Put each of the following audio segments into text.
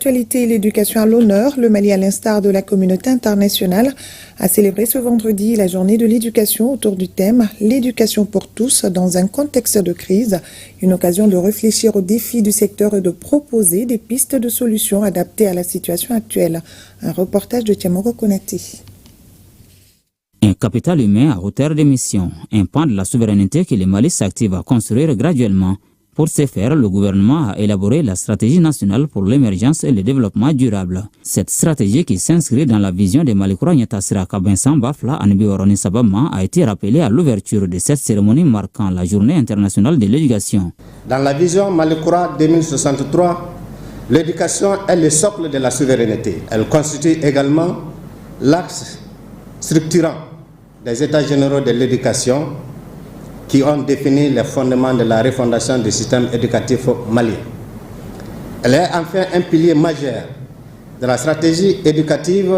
l'actualité et l'éducation à l'honneur, le Mali, à l'instar de la communauté internationale, a célébré ce vendredi la journée de l'éducation autour du thème « L'éducation pour tous dans un contexte de crise », une occasion de réfléchir aux défis du secteur et de proposer des pistes de solutions adaptées à la situation actuelle. Un reportage de Tiamoro Konati. Un capital humain à hauteur de mission, un pan de la souveraineté que le Mali s'active à construire graduellement. Pour ce faire, le gouvernement a élaboré la stratégie nationale pour l'émergence et le développement durable. Cette stratégie qui s'inscrit dans la vision de Malikura Nyatasira Kabinsan Bafla Anbioroni Sabama a été rappelée à l'ouverture de cette cérémonie marquant la Journée internationale de l'éducation. Dans la vision Malikura 2063, l'éducation est le socle de la souveraineté. Elle constitue également l'axe structurant des États généraux de l'éducation qui ont défini les fondements de la refondation du système éducatif malien. Elle est enfin un pilier majeur de la stratégie éducative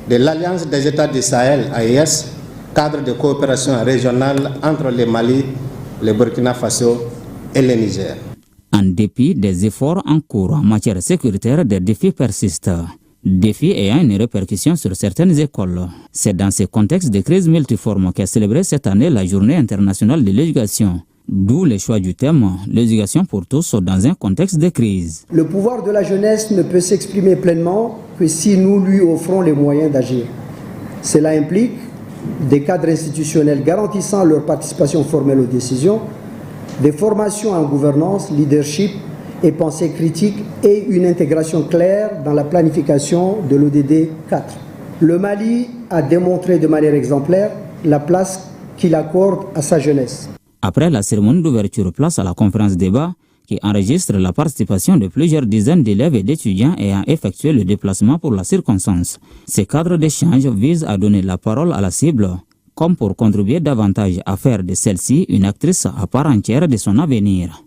de l'Alliance des États du Sahel, AES, cadre de coopération régionale entre le Mali, le Burkina Faso et le Niger. En dépit des efforts en cours en matière sécuritaire, des défis persistent. Défis ayant une répercussion sur certaines écoles. C'est dans ce contexte de crise multiforme qu'a célébré cette année la Journée internationale de l'éducation. D'où le choix du thème « L'éducation pour tous dans un contexte de crise ». Le pouvoir de la jeunesse ne peut s'exprimer pleinement que si nous lui offrons les moyens d'agir. Cela implique des cadres institutionnels garantissant leur participation formelle aux décisions, des formations en gouvernance, leadership et pensée critique et une intégration claire dans la planification de l'ODD 4. Le Mali a démontré de manière exemplaire la place qu'il accorde à sa jeunesse. Après la cérémonie d'ouverture, place à la conférence débat qui enregistre la participation de plusieurs dizaines d'élèves et d'étudiants ayant effectué le déplacement pour la circonstance. Ces cadres d'échange visent à donner la parole à la cible, comme pour contribuer davantage à faire de celle-ci une actrice à part entière de son avenir.